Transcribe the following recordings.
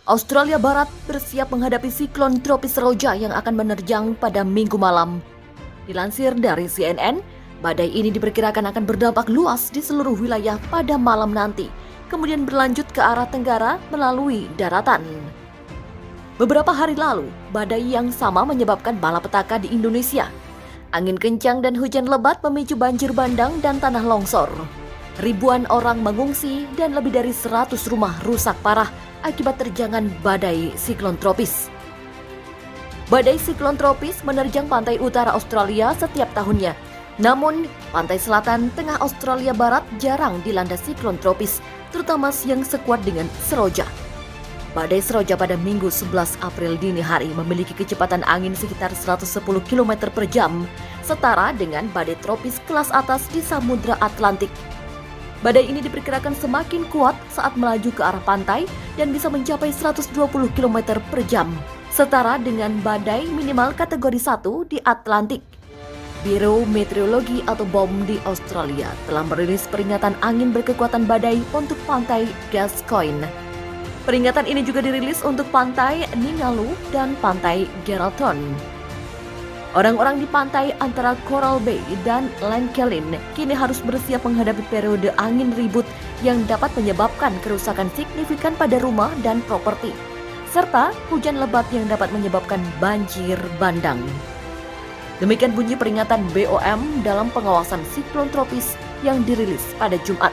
Australia Barat bersiap menghadapi siklon tropis Roja yang akan menerjang pada Minggu malam. Dilansir dari CNN, badai ini diperkirakan akan berdampak luas di seluruh wilayah pada malam nanti, kemudian berlanjut ke arah tenggara melalui daratan. Beberapa hari lalu, badai yang sama menyebabkan malapetaka di Indonesia. Angin kencang dan hujan lebat memicu banjir bandang dan tanah longsor. Ribuan orang mengungsi dan lebih dari 100 rumah rusak parah akibat terjangan badai siklon tropis. Badai siklon tropis menerjang pantai utara Australia setiap tahunnya. Namun, pantai selatan tengah Australia Barat jarang dilanda siklon tropis, terutama yang sekuat dengan Seroja. Badai Seroja pada Minggu 11 April dini hari memiliki kecepatan angin sekitar 110 km per jam, setara dengan badai tropis kelas atas di Samudra Atlantik. Badai ini diperkirakan semakin kuat saat melaju ke arah pantai dan bisa mencapai 120 km per jam, setara dengan badai minimal kategori 1 di Atlantik. Biro Meteorologi atau BOM di Australia telah merilis peringatan angin berkekuatan badai untuk pantai Gascoyne. Peringatan ini juga dirilis untuk pantai Ningaloo dan pantai Geraldton. Orang-orang di pantai antara Coral Bay dan Langkawi kini harus bersiap menghadapi periode angin ribut yang dapat menyebabkan kerusakan signifikan pada rumah dan properti, serta hujan lebat yang dapat menyebabkan banjir bandang. Demikian bunyi peringatan BOM dalam pengawasan siklon tropis yang dirilis pada Jumat.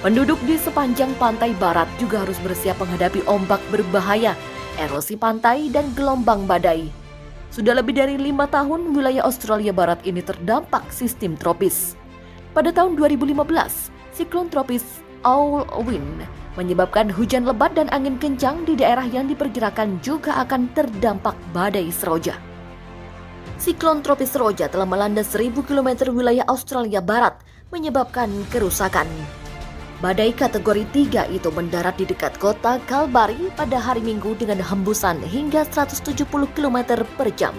Penduduk di sepanjang pantai barat juga harus bersiap menghadapi ombak berbahaya, erosi pantai, dan gelombang badai. Sudah lebih dari 5 tahun wilayah Australia Barat ini terdampak sistem tropis. Pada tahun 2015, siklon tropis Alwyn menyebabkan hujan lebat dan angin kencang di daerah yang diperkirakan juga akan terdampak badai Seroja. Siklon tropis Seroja telah melanda 1.000 km wilayah Australia Barat, menyebabkan kerusakan. Badai kategori 3 itu mendarat di dekat kota Kalbarri pada hari Minggu dengan hembusan hingga 170 km per jam.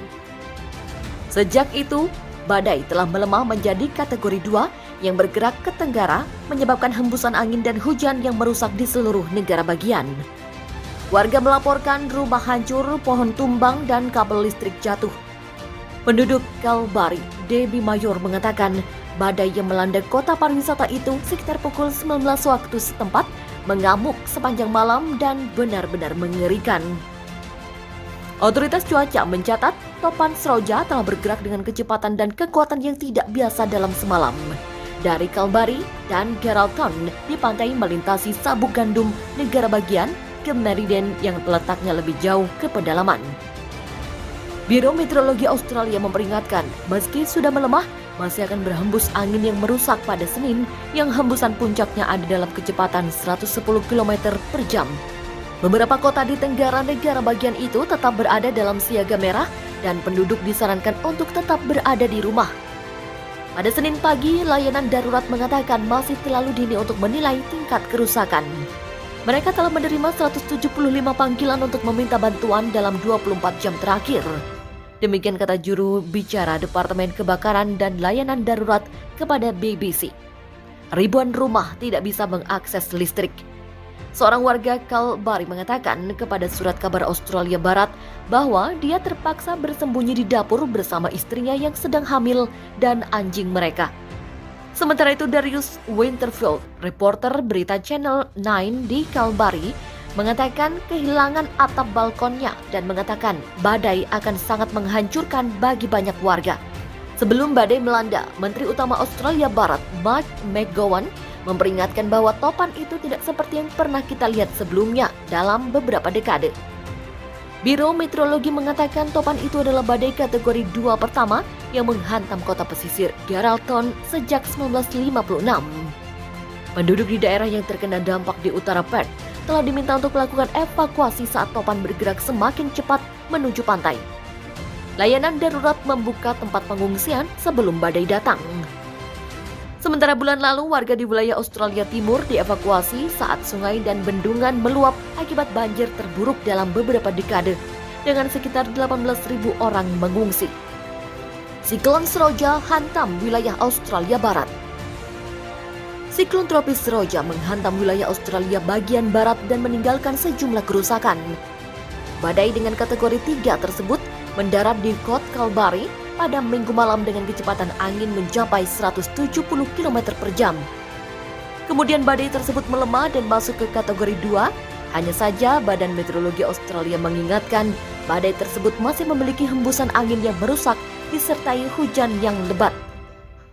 Sejak itu, badai telah melemah menjadi kategori 2 yang bergerak ke tenggara, menyebabkan hembusan angin dan hujan yang merusak di seluruh negara bagian. Warga melaporkan rumah hancur, pohon tumbang, dan kabel listrik jatuh. Penduduk Kalbarri, Debbie Mayor, mengatakan badai yang melanda kota pariwisata itu sekitar pukul 19 waktu setempat mengamuk sepanjang malam dan benar-benar mengerikan. Otoritas cuaca mencatat topan Seroja telah bergerak dengan kecepatan dan kekuatan yang tidak biasa dalam semalam. Dari Kalbarri dan Geraldton di pantai melintasi Sabuk Gandum, negara bagian, ke Meriden yang letaknya lebih jauh ke pedalaman. Biro Meteorologi Australia memperingatkan, meski sudah melemah, masih akan berhembus angin yang merusak pada Senin yang hembusan puncaknya ada dalam kecepatan 110 km per jam. Beberapa kota di tenggara negara bagian itu tetap berada dalam siaga merah dan penduduk disarankan untuk tetap berada di rumah. Pada Senin pagi, layanan darurat mengatakan masih terlalu dini untuk menilai tingkat kerusakan. Mereka telah menerima 175 panggilan untuk meminta bantuan dalam 24 jam terakhir. Demikian kata juru bicara Departemen Kebakaran dan Layanan Darurat kepada BBC. Ribuan rumah tidak bisa mengakses listrik. Seorang warga Kalbarri mengatakan kepada surat kabar Australia Barat bahwa dia terpaksa bersembunyi di dapur bersama istrinya yang sedang hamil dan anjing mereka. Sementara itu, Darius Winterfield, reporter berita Channel 9 di Kalbarri, mengatakan kehilangan atap balkonnya dan mengatakan badai akan sangat menghancurkan bagi banyak warga. Sebelum badai melanda, Menteri Utama Australia Barat, Mark McGowan, memperingatkan bahwa topan itu tidak seperti yang pernah kita lihat sebelumnya dalam beberapa dekade. Biro Meteorologi mengatakan topan itu adalah badai kategori 2 pertama yang menghantam kota pesisir Geraldton sejak 1956. Penduduk di daerah yang terkena dampak di utara Perth telah diminta untuk melakukan evakuasi saat topan bergerak semakin cepat menuju pantai. Layanan darurat membuka tempat pengungsian sebelum badai datang. Sementara bulan lalu, warga di wilayah Australia Timur dievakuasi saat sungai dan bendungan meluap akibat banjir terburuk dalam beberapa dekade, dengan sekitar 18.000 orang mengungsi. Siklon Seroja hantam wilayah Australia Barat. Siklon tropis Roja menghantam wilayah Australia bagian barat dan meninggalkan sejumlah kerusakan. Badai dengan kategori 3 tersebut mendarat di Port Kalbarri pada Minggu malam dengan kecepatan angin mencapai 170 km per jam. Kemudian badai tersebut melemah dan masuk ke kategori 2. Hanya saja Badan Meteorologi Australia mengingatkan badai tersebut masih memiliki hembusan angin yang merusak disertai hujan yang lebat.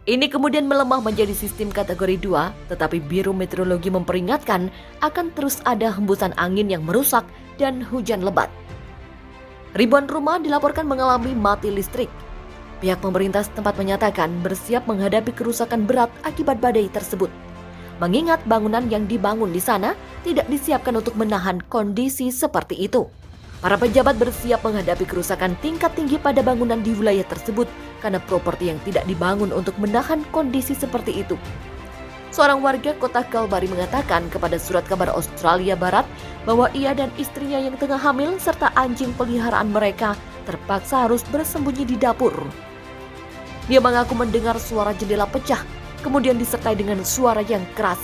Ini kemudian melemah menjadi sistem kategori 2, tetapi Biro Meteorologi memperingatkan akan terus ada hembusan angin yang merusak dan hujan lebat. Ribuan rumah dilaporkan mengalami mati listrik. Pihak pemerintah setempat menyatakan bersiap menghadapi kerusakan berat akibat badai tersebut. Mengingat bangunan yang dibangun di sana tidak disiapkan untuk menahan kondisi seperti itu. Para pejabat bersiap menghadapi kerusakan tingkat tinggi pada bangunan di wilayah tersebut karena properti yang tidak dibangun untuk menahan kondisi seperti itu. Seorang warga kota Kalbarri mengatakan kepada Surat Kabar Australia Barat bahwa ia dan istrinya yang tengah hamil serta anjing peliharaan mereka terpaksa harus bersembunyi di dapur. Dia mengaku mendengar suara jendela pecah, kemudian disertai dengan suara yang keras.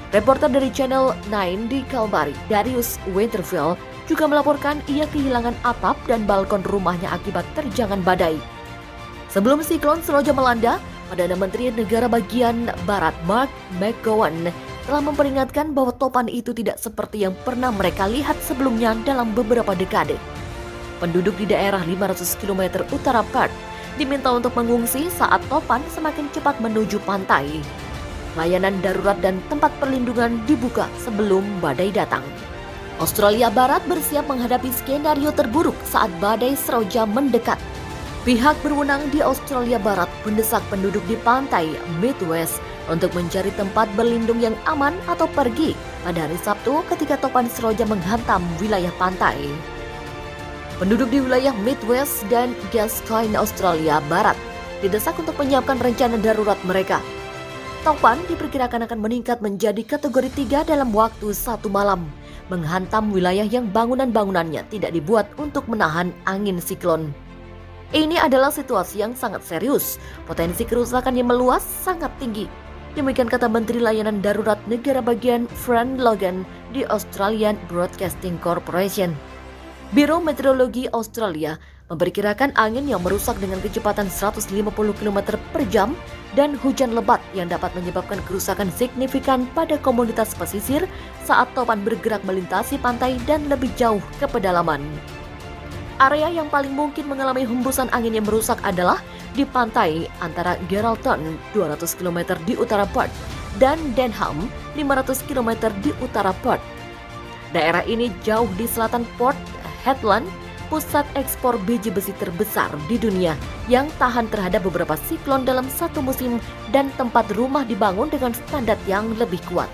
Reporter dari Channel 9 di Kalbarri, Darius Winterfield, juga melaporkan ia kehilangan atap dan balkon rumahnya akibat terjangan badai. Sebelum siklon Seroja melanda, Perdana Menteri Negara Bagian Barat Mark McGowan telah memperingatkan bahwa topan itu tidak seperti yang pernah mereka lihat sebelumnya dalam beberapa dekade. Penduduk di daerah 500 km utara Perth diminta untuk mengungsi saat topan semakin cepat menuju pantai. Layanan darurat dan tempat perlindungan dibuka sebelum badai datang. Australia Barat bersiap menghadapi skenario terburuk saat badai Seroja mendekat. Pihak berwenang di Australia Barat mendesak penduduk di pantai Mid-West untuk mencari tempat berlindung yang aman atau pergi pada hari Sabtu ketika topan Seroja menghantam wilayah pantai. Penduduk di wilayah Mid-West dan Gascoyne Australia Barat didesak untuk menyiapkan rencana darurat mereka. Topan diperkirakan akan meningkat menjadi kategori 3 dalam waktu 1 malam, menghantam wilayah yang bangunan-bangunannya tidak dibuat untuk menahan angin siklon. Ini adalah situasi yang sangat serius, potensi kerusakan yang meluas sangat tinggi. Demikian kata Menteri Layanan Darurat Negara Bagian Fran Logan di Australian Broadcasting Corporation. Biro Meteorologi Australia memperkirakan angin yang merusak dengan kecepatan 150 km per jam dan hujan lebat yang dapat menyebabkan kerusakan signifikan pada komunitas pesisir saat topan bergerak melintasi pantai dan lebih jauh ke pedalaman. Area yang paling mungkin mengalami hembusan angin yang merusak adalah di pantai antara Geraldton 200 km di utara Perth dan Denham 500 km di utara Perth. Daerah ini jauh di selatan Port Hedland, pusat ekspor biji besi terbesar di dunia yang tahan terhadap beberapa siklon dalam satu musim dan tempat rumah dibangun dengan standar yang lebih kuat.